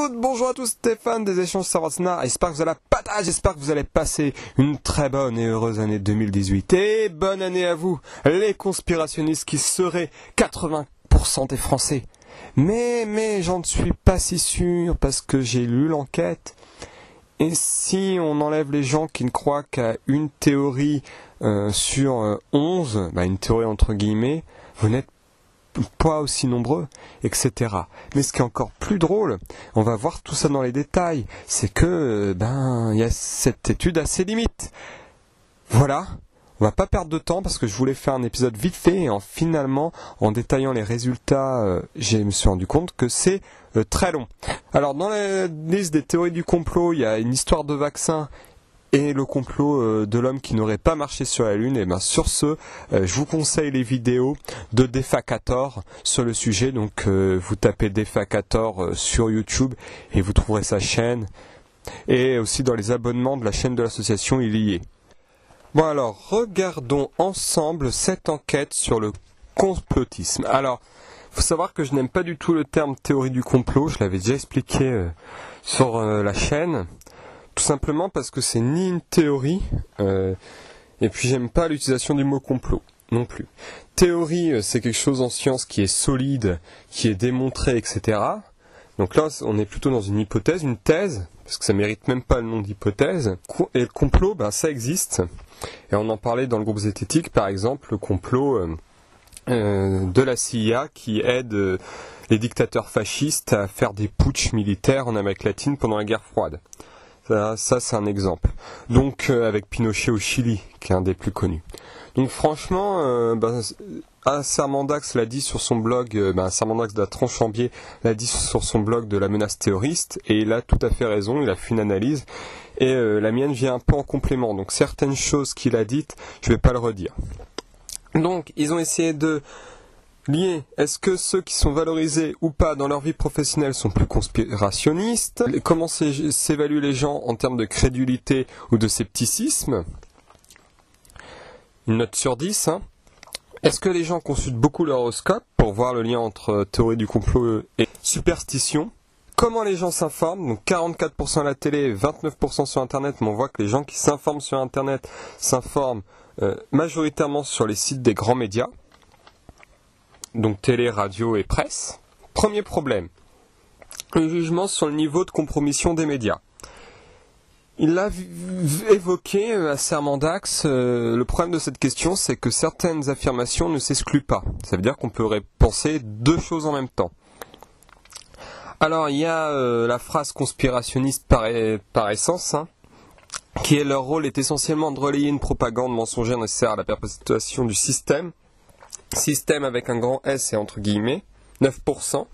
toutes, bonjour à tous, Stéphane des échanges Sarasna. J'espère que vous allez la patate, j'espère que vous allez passer une très bonne et heureuse année 2018. Et bonne année à vous, les conspirationnistes qui seraient 80% des Français. Mais j'en suis pas si sûr parce que j'ai lu l'enquête. Et si on enlève les gens qui ne croient qu'à une théorie sur 11, une théorie entre guillemets, vous n'êtes pas aussi nombreux, etc. Mais ce qui est encore plus drôle, on va voir tout ça dans les détails, c'est que il y a cette étude à ses limites. Voilà, on va pas perdre de temps parce que je voulais faire un épisode vite fait et finalement, en détaillant les résultats, je me suis rendu compte que c'est très long. Alors dans la liste des théories du complot, il y a une histoire de vaccin et le complot de l'homme qui n'aurait pas marché sur la Lune. Et sur ce, je vous conseille les vidéos de Defacator sur le sujet. Donc vous tapez Defacator sur YouTube et vous trouverez sa chaîne. Et aussi dans les abonnements de la chaîne de l'association, il y est. Bon alors, regardons ensemble cette enquête sur le complotisme. Alors, il faut savoir que je n'aime pas du tout le terme théorie du complot. Je l'avais déjà expliqué sur la chaîne. Tout simplement parce que c'est ni une théorie, et puis j'aime pas l'utilisation du mot complot non plus. Théorie, c'est quelque chose en science qui est solide, qui est démontré, etc. Donc là, on est plutôt dans une hypothèse, une thèse, parce que ça mérite même pas le nom d'hypothèse. Et le complot, ça existe. Et on en parlait dans le groupe Zététique, par exemple, le complot de la CIA qui aide les dictateurs fascistes à faire des putschs militaires en Amérique latine pendant la guerre froide. Ça c'est un exemple. Donc avec Pinochet au Chili, qui est un des plus connus. Donc franchement, Assermandax l'a dit sur son blog, Assermandax de la Tronchambier l'a dit sur son blog de la menace terroriste, et il a tout à fait raison, il a fait une analyse, et la mienne vient un peu en complément. Donc certaines choses qu'il a dites, je ne vais pas le redire. Donc ils ont essayé de lié, est-ce que ceux qui sont valorisés ou pas dans leur vie professionnelle sont plus conspirationnistes? Comment s'évaluent les gens en termes de crédulité ou de scepticisme? Une note sur 10. Est-ce que les gens consultent beaucoup leur horoscope pour voir le lien entre théorie du complot et superstition? Comment les gens s'informent? Donc 44% à la télé, 29% sur Internet, mais on voit que les gens qui s'informent sur Internet s'informent majoritairement sur les sites des grands médias. Donc télé, radio et presse. Premier problème, le jugement sur le niveau de compromission des médias. Il l'a évoqué à Sermandax, le problème de cette question, c'est que certaines affirmations ne s'excluent pas. Ça veut dire qu'on peut penser deux choses en même temps. Alors il y a la phrase conspirationniste par essence, qui est leur rôle est essentiellement de relayer une propagande mensongère nécessaire à la perpétuation du système. Système avec un grand S et entre guillemets, 9%,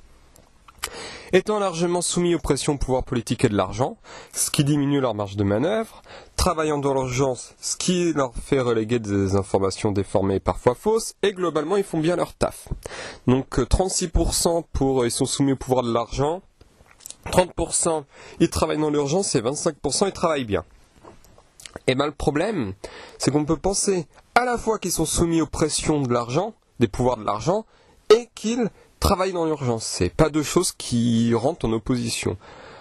étant largement soumis aux pressions pouvoir politique et de l'argent, ce qui diminue leur marge de manœuvre, travaillant dans l'urgence, ce qui leur fait reléguer des informations déformées et parfois fausses, et globalement ils font bien leur taf. Donc 36% ils sont soumis au pouvoir de l'argent, 30% ils travaillent dans l'urgence et 25% ils travaillent bien. Et le problème, c'est qu'on peut penser à la fois qu'ils sont soumis aux pressions de l'argent, des pouvoirs de l'argent, et qu'ils travaillent dans l'urgence. C'est pas deux choses qui rentrent en opposition.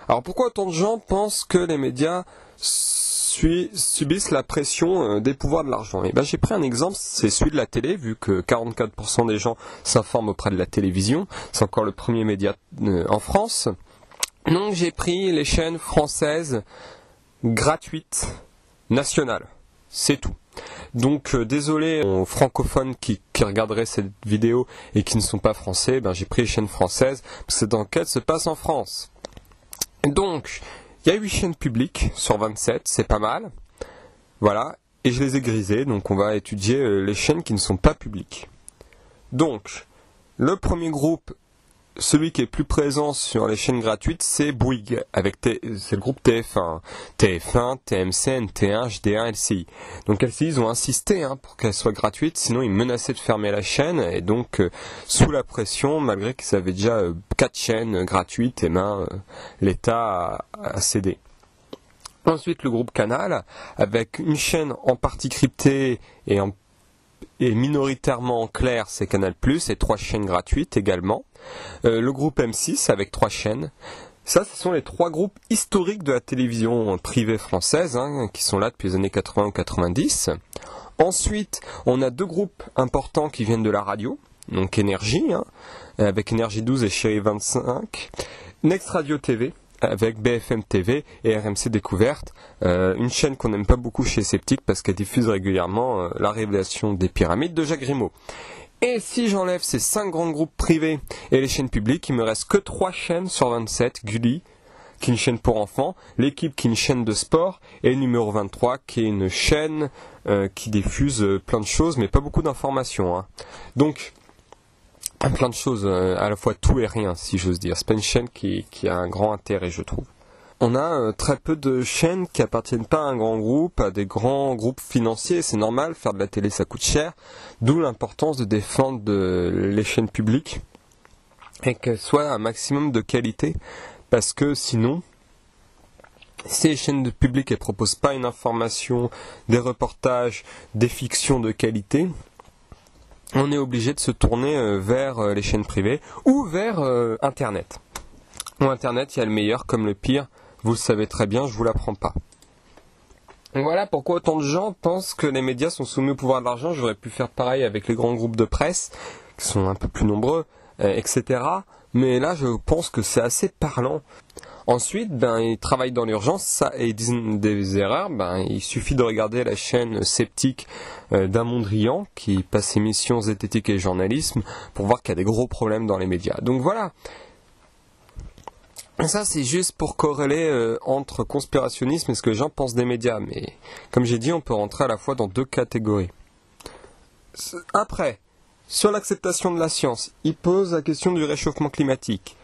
Alors pourquoi autant de gens pensent que les médias subissent la pression des pouvoirs de l'argent? Et j'ai pris un exemple, c'est celui de la télé, vu que 44% des gens s'informent auprès de la télévision. C'est encore le premier média en France. Donc j'ai pris les chaînes françaises gratuites, nationales. C'est tout. Donc désolé aux francophones qui regarderaient cette vidéo et qui ne sont pas français, j'ai pris les chaînes françaises, parce que cette enquête se passe en France. Donc, il y a 8 chaînes publiques sur 27, c'est pas mal. Voilà, et je les ai grisées, donc on va étudier les chaînes qui ne sont pas publiques. Donc, le premier groupe, celui qui est plus présent sur les chaînes gratuites, c'est Bouygues, c'est le groupe TF1. TF1, TMC, NT1, JD1, LCI. Donc LCI, ils ont insisté pour qu'elle soit gratuite, sinon ils menaçaient de fermer la chaîne, et donc sous la pression, malgré qu'ils avaient déjà 4 chaînes gratuites, l'État a cédé. Ensuite, le groupe Canal, avec une chaîne en partie cryptée et minoritairement en clair, c'est Canal+, et 3 chaînes gratuites également. Le groupe M6 avec 3 chaînes. Ça, ce sont les 3 groupes historiques de la télévision privée française, qui sont là depuis les années 80 ou 90. Ensuite, on a 2 groupes importants qui viennent de la radio, donc Énergie, avec Énergie 12 et Chérie 25, Next Radio TV, avec BFM TV et RMC Découverte, une chaîne qu'on n'aime pas beaucoup chez Sceptique parce qu'elle diffuse régulièrement La Révélation des Pyramides de Jacques Grimaud. Et si j'enlève ces 5 grands groupes privés et les chaînes publiques, il me reste que 3 chaînes sur 27, Gulli, qui est une chaîne pour enfants, L'équipe qui est une chaîne de sport, et numéro 23 qui est une chaîne qui diffuse plein de choses, mais pas beaucoup d'informations. Donc, plein de choses, à la fois tout et rien, si j'ose dire. C'est pas une chaîne qui a un grand intérêt, je trouve. On a très peu de chaînes qui appartiennent pas à un grand groupe, à des grands groupes financiers. C'est normal, faire de la télé ça coûte cher. D'où l'importance de défendre les chaînes publiques et qu'elles soient un maximum de qualité. Parce que sinon, si les chaînes publiques ne proposent pas une information, des reportages, des fictions de qualité, on est obligé de se tourner vers les chaînes privées ou vers Internet. Ou Internet, il y a le meilleur comme le pire. Vous le savez très bien, je ne vous l'apprends pas. Donc voilà pourquoi autant de gens pensent que les médias sont soumis au pouvoir de l'argent. J'aurais pu faire pareil avec les grands groupes de presse, qui sont un peu plus nombreux, etc. Mais là, je pense que c'est assez parlant. Ensuite, ils travaillent dans l'urgence et ils disent des erreurs. Il suffit de regarder la chaîne Sceptique d'un Mondrian, qui passe émission Zététique et journalisme, pour voir qu'il y a des gros problèmes dans les médias. Donc voilà. Ça, c'est juste pour corréler entre conspirationnisme et ce que les gens pensent des médias. Mais comme j'ai dit, on peut rentrer à la fois dans 2 catégories. Après, sur l'acceptation de la science, il pose la question du réchauffement climatique.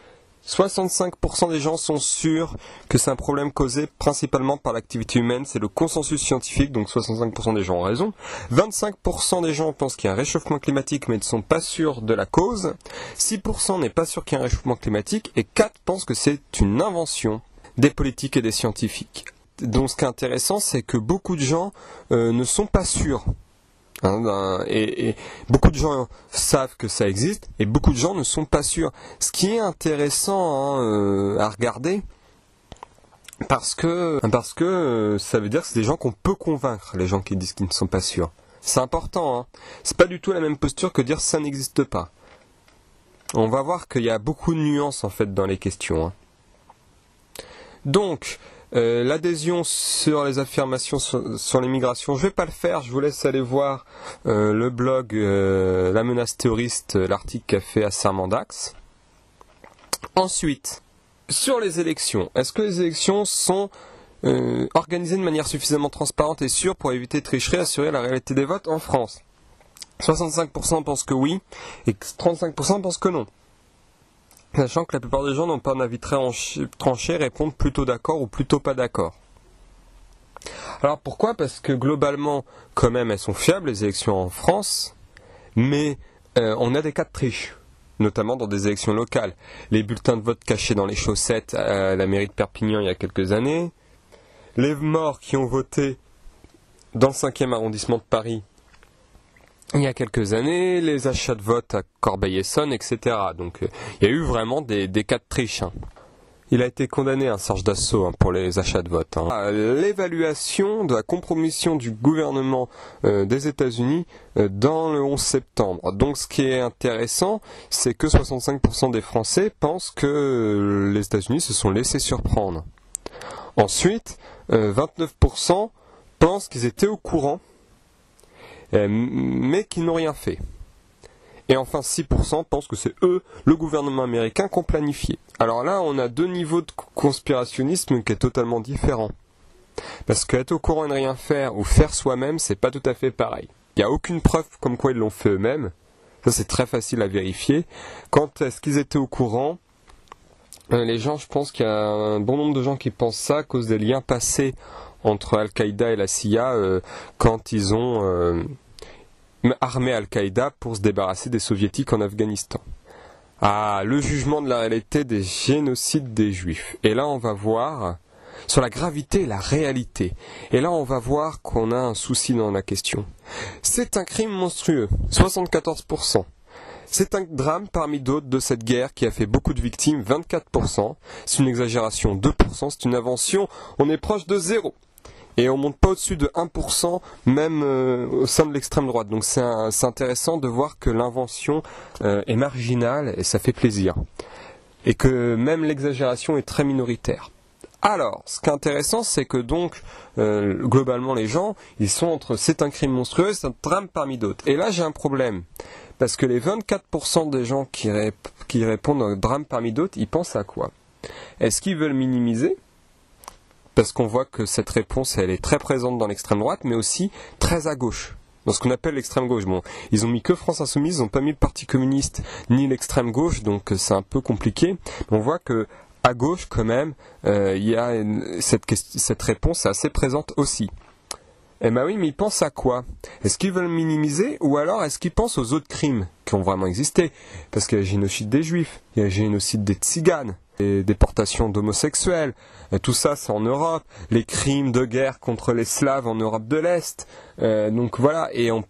65% des gens sont sûrs que c'est un problème causé principalement par l'activité humaine, c'est le consensus scientifique, donc 65% des gens ont raison. 25% des gens pensent qu'il y a un réchauffement climatique mais ne sont pas sûrs de la cause. 6% n'est pas sûr qu'il y ait un réchauffement climatique et 4% pensent que c'est une invention des politiques et des scientifiques. Donc ce qui est intéressant, c'est que beaucoup de gens ne sont pas sûrs. Et beaucoup de gens savent que ça existe et beaucoup de gens ne sont pas sûrs. Ce qui est intéressant à regarder, parce que ça veut dire que c'est des gens qu'on peut convaincre, les gens qui disent qu'ils ne sont pas sûrs. C'est important. C'est pas du tout la même posture que dire ça n'existe pas. On va voir qu'il y a beaucoup de nuances en fait dans les questions. Donc l'adhésion sur les affirmations sur l'immigration, je ne vais pas le faire, je vous laisse aller voir le blog La menace terroriste, l'article qu'a fait à Sermendax. Ensuite, sur les élections, est-ce que les élections sont organisées de manière suffisamment transparente et sûre pour éviter tricherie et assurer la réalité des votes en France ? 65% pensent que oui et 35% pensent que non. Sachant que la plupart des gens n'ont pas un avis très tranché, répondent plutôt d'accord ou plutôt pas d'accord. Alors pourquoi ? Parce que globalement, quand même, elles sont fiables, les élections en France, mais on a des cas de triche, notamment dans des élections locales. Les bulletins de vote cachés dans les chaussettes à la mairie de Perpignan il y a quelques années, les morts qui ont voté dans le 5e arrondissement de Paris il y a quelques années, les achats de vote à Corbeil-Essonnes, etc. Donc il y a eu vraiment des cas de triche. Il a été condamné, Serge Dassault, pour les achats de vote. L'évaluation de la compromission du gouvernement des États-Unis dans le 11 septembre. Donc ce qui est intéressant, c'est que 65% des Français pensent que les États-Unis se sont laissés surprendre. Ensuite, 29% pensent qu'ils étaient au courant, mais qui n'ont rien fait. Et enfin 6% pensent que c'est eux, le gouvernement américain, qui ont planifié. Alors là, on a 2 niveaux de conspirationnisme qui est totalement différent. Parce qu'être au courant et ne rien faire, ou faire soi-même, c'est pas tout à fait pareil. Il n'y a aucune preuve comme quoi ils l'ont fait eux-mêmes. Ça, c'est très facile à vérifier. Quand est-ce qu'ils étaient au courant ? Les gens, je pense qu'il y a un bon nombre de gens qui pensent ça à cause des liens passés entre Al-Qaïda et la CIA quand ils ont armé Al-Qaïda pour se débarrasser des soviétiques en Afghanistan. Le jugement de la réalité des génocides des juifs. Et là on va voir sur la gravité et la réalité. Et là on va voir qu'on a un souci dans la question. C'est un crime monstrueux, 74%. C'est un drame parmi d'autres de cette guerre qui a fait beaucoup de victimes, 24%. C'est une exagération, 2%. C'est une invention, on est proche de 0. Et on ne monte pas au-dessus de 1%, même au sein de l'extrême droite. Donc c'est intéressant de voir que l'invention est marginale et ça fait plaisir. Et que même l'exagération est très minoritaire. Alors, ce qui est intéressant, c'est que donc, globalement, les gens, ils sont entre c'est un crime monstrueux, c'est un drame parmi d'autres. Et là, j'ai un problème. Parce que les 24% des gens qui répondent au drame parmi d'autres, ils pensent à quoi? Est-ce qu'ils veulent minimiser? Parce qu'on voit que cette réponse, elle est très présente dans l'extrême droite, mais aussi très à gauche. Dans ce qu'on appelle l'extrême gauche. Bon, ils ont mis que France Insoumise, ils n'ont pas mis le Parti communiste ni l'extrême gauche, donc c'est un peu compliqué. On voit que à gauche, quand même, il y a cette réponse assez présente aussi. Eh ben oui, mais ils pensent à quoi? Est-ce qu'ils veulent minimiser ou alors est-ce qu'ils pensent aux autres crimes qui ont vraiment existé? Parce qu'il y a le génocide des Juifs, il y a le génocide des Tziganes, les déportations d'homosexuels, tout ça c'est en Europe, les crimes de guerre contre les Slaves en Europe de l'Est, donc voilà, et on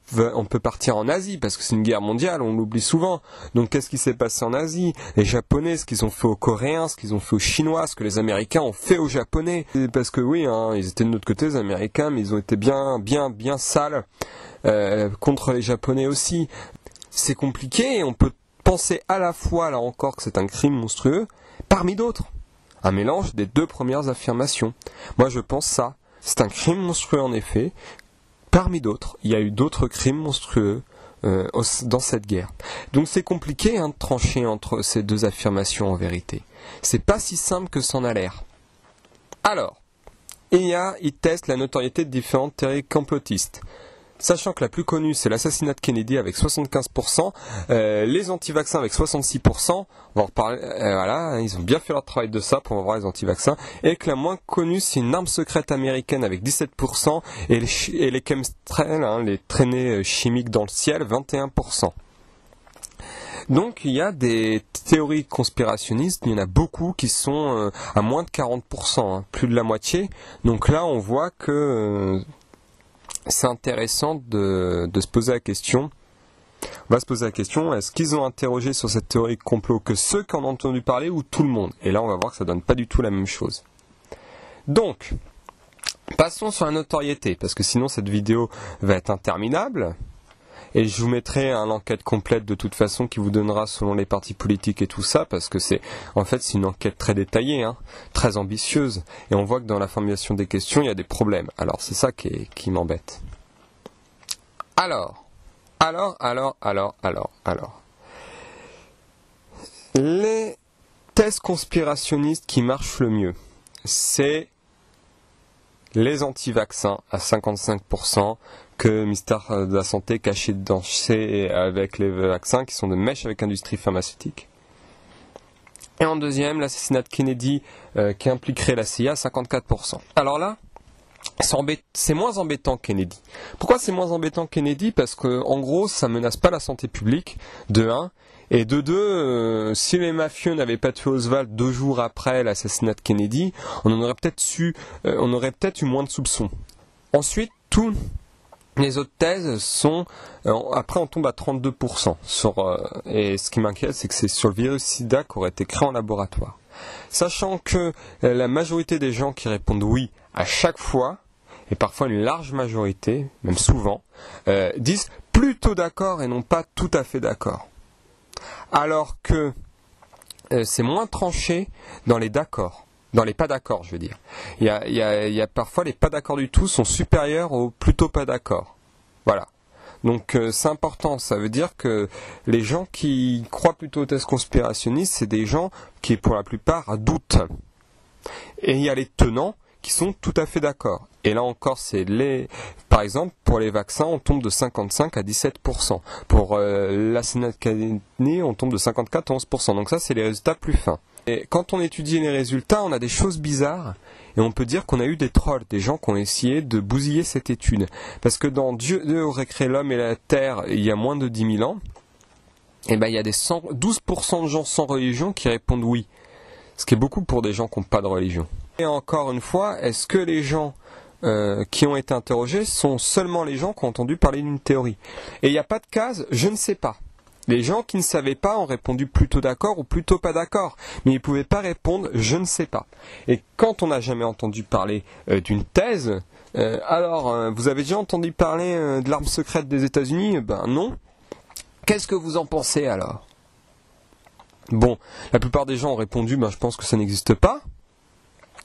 peut partir en Asie, parce que c'est une guerre mondiale, on l'oublie souvent, donc qu'est-ce qui s'est passé en Asie? Les Japonais, ce qu'ils ont fait aux Coréens, ce qu'ils ont fait aux Chinois, ce que les Américains ont fait aux Japonais, parce que oui, hein, ils étaient de notre côté les Américains, mais ils ont été bien sales contre les Japonais aussi. C'est compliqué, et on peut penser à la fois, là encore, que c'est un crime monstrueux, parmi d'autres. Un mélange des deux premières affirmations. Moi je pense ça. C'est un crime monstrueux en effet. Parmi d'autres, il y a eu d'autres crimes monstrueux dans cette guerre. Donc c'est compliqué de trancher entre ces deux affirmations en vérité. C'est pas si simple que c'en a l'air. Alors, ils testent la notoriété de différentes théories complotistes. Sachant que la plus connue, c'est l'assassinat de Kennedy avec 75%, les anti-vaccins avec 66%, on va en reparler, voilà, ils ont bien fait leur travail de ça pour voir les anti-vaccins, et que la moins connue, c'est une arme secrète américaine avec 17%, et les chemtrails, les traînées chimiques dans le ciel, 21%. Donc il y a des théories conspirationnistes, il y en a beaucoup qui sont à moins de 40%, plus de la moitié, donc là on voit que... c'est intéressant de se poser la question. On va se poser la question, est-ce qu'ils ont interrogé sur cette théorie de complot que ceux qui en ont entendu parler ou tout le monde? Et là, on va voir que ça donne pas du tout la même chose. Donc, passons sur la notoriété, parce que sinon cette vidéo va être interminable. Et je vous mettrai l'enquête complète de toute façon qui vous donnera selon les partis politiques et tout ça, parce que c'est une enquête très détaillée, très ambitieuse, et on voit que dans la formulation des questions, il y a des problèmes. Alors c'est ça qui m'embête. Alors. Les thèses conspirationnistes qui marchent le mieux, c'est les anti-vaccins à 55%, que ministère de la Santé cachait avec les vaccins qui sont de mèche avec l'industrie pharmaceutique. Et en deuxième, l'assassinat de Kennedy qui impliquerait la CIA à 54%. Alors là, c'est moins embêtant que Kennedy. Pourquoi c'est moins embêtant que Kennedy? Parce que en gros, ça menace pas la santé publique, de 1. Et de 2, si les mafieux n'avaient pas tué Oswald 2 jours après l'assassinat de Kennedy, on aurait peut-être eu moins de soupçons. Ensuite, tous les autres thèses sont... après, on tombe à 32%. Et ce qui m'inquiète, c'est que c'est sur le virus SIDA qui aurait été créé en laboratoire. Sachant que la majorité des gens qui répondent oui à chaque fois, et parfois une large majorité, même souvent, disent plutôt d'accord et non pas tout à fait d'accord. Alors que c'est moins tranché dans les d'accord. Dans les pas d'accord, je veux dire. Il y a parfois les pas d'accord du tout sont supérieurs aux plutôt pas d'accord. Voilà. Donc c'est important, ça veut dire que les gens qui croient plutôt aux thèses conspirationnistes, c'est des gens qui pour la plupart doutent. Et il y a les tenants qui sont tout à fait d'accord. Et là encore, par exemple, pour les vaccins, on tombe de 55 à 17%. Pour l'assassinat de Kennedy, on tombe de 54 à 11%. Donc ça, c'est les résultats plus fins. Et quand on étudie les résultats, on a des choses bizarres. Et on peut dire qu'on a eu des trolls, des gens qui ont essayé de bousiller cette étude. Parce que dans Dieu aurait créé l'homme et la terre il y a moins de 10 000 ans, et ben, il y a 12% de gens sans religion qui répondent oui. Ce qui est beaucoup pour des gens qui n'ont pas de religion. Et encore une fois, est-ce que les gens qui ont été interrogés sont seulement les gens qui ont entendu parler d'une théorie? Et il n'y a pas de case, je ne sais pas. Les gens qui ne savaient pas ont répondu plutôt d'accord ou plutôt pas d'accord, mais ils ne pouvaient pas répondre je ne sais pas. Et quand on n'a jamais entendu parler d'une thèse, alors vous avez déjà entendu parler de l'arme secrète des États-Unis? Ben non. Qu'est-ce que vous en pensez alors? Bon, la plupart des gens ont répondu ben je pense que ça n'existe pas.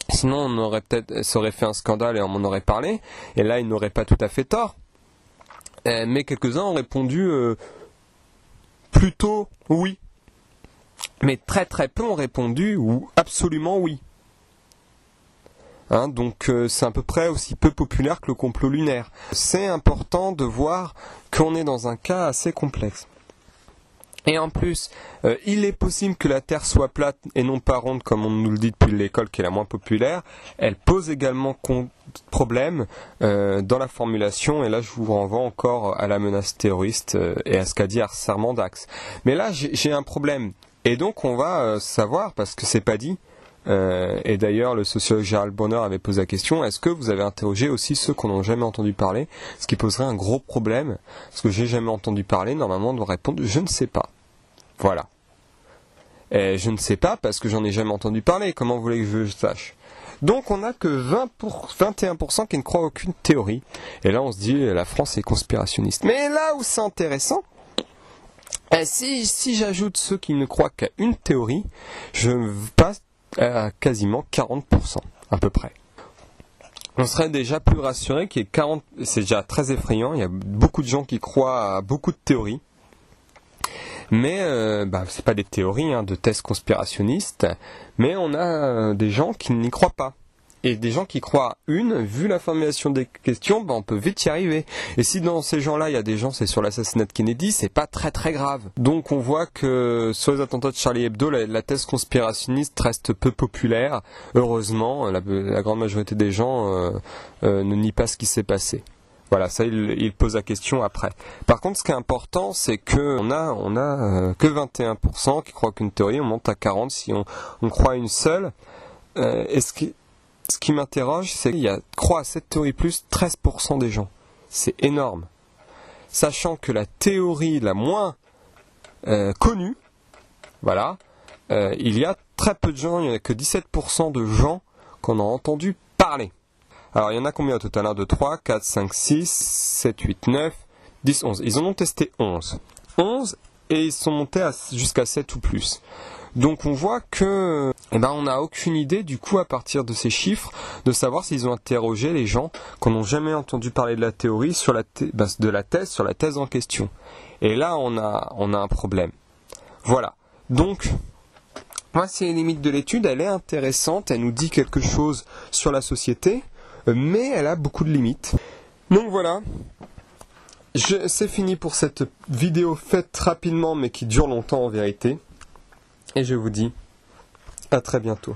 Sinon on aurait peut-être, ça aurait fait un scandale et on m'en aurait parlé, et là ils n'auraient pas tout à fait tort. Mais quelques-uns ont répondu plutôt oui. Mais très très peu ont répondu ou absolument oui. Hein, donc c'est à peu près aussi peu populaire que le complot lunaire. C'est important de voir qu'on est dans un cas assez complexe. Et en plus, il est possible que la Terre soit plate et non pas ronde, comme on nous le dit depuis l'école, qui est la moins populaire. Elle pose également problème dans la formulation, et là je vous renvoie encore à la menace terroriste et à ce qu'a dit Armand Dax. Mais là j'ai un problème, et donc on va savoir, parce que c'est pas dit, et d'ailleurs le sociologue Gérald Bronner avait posé la question, est-ce que vous avez interrogé aussi ceux qu'on n'a jamais entendu parler, ce qui poserait un gros problème, parce que j'ai jamais entendu parler, normalement on doit répondre je ne sais pas. Voilà. Et je ne sais pas parce que j'en ai jamais entendu parler, comment vous voulez que je sache? Donc on n'a que 21% qui ne croient aucune théorie, et là on se dit la France est conspirationniste. Mais là où c'est intéressant, si j'ajoute ceux qui ne croient qu'à une théorie, je passe à quasiment 40%, à peu près. On serait déjà plus rassuré qu'il y ait 40, c'est déjà très effrayant, il y a beaucoup de gens qui croient à beaucoup de théories, mais c'est pas des théories de thèses conspirationnistes, mais on a des gens qui n'y croient pas. Et des gens qui croient à une, vu la formulation des questions, on peut vite y arriver. Et si dans ces gens-là, il y a des gens, c'est sur l'assassinat de Kennedy, c'est pas très très grave. Donc on voit que sur les attentats de Charlie Hebdo, la thèse conspirationniste reste peu populaire. Heureusement, la grande majorité des gens ne nient pas ce qui s'est passé. Voilà, ça il pose la question après. Par contre, ce qui est important, c'est que on a que 21% qui croient qu'une théorie, on monte à 40% si on croit à une seule. Ce qui m'interroge, c'est qu'il y a croit à cette théorie plus 13% des gens. C'est énorme. Sachant que la théorie la moins connue, voilà, il y a très peu de gens, il n'y en a que 17% de gens qu'on a entendu parler. Alors il y en a combien au total? 1, 2, 3, 4, 5, 6, 7, 8, 9, 10, 11. Ils en ont testé 11. 11 et ils sont montés jusqu'à 7 ou plus. Donc on voit que on n'a aucune idée du coup à partir de ces chiffres de savoir s'ils ont interrogé les gens qui n'ont jamais entendu parler de la théorie sur de la thèse sur la thèse en question. Et là on a un problème. Voilà. Donc moi c'est les limites de l'étude, elle est intéressante, elle nous dit quelque chose sur la société, mais elle a beaucoup de limites. Donc voilà. C'est fini pour cette vidéo faite rapidement mais qui dure longtemps en vérité. Et je vous dis à très bientôt.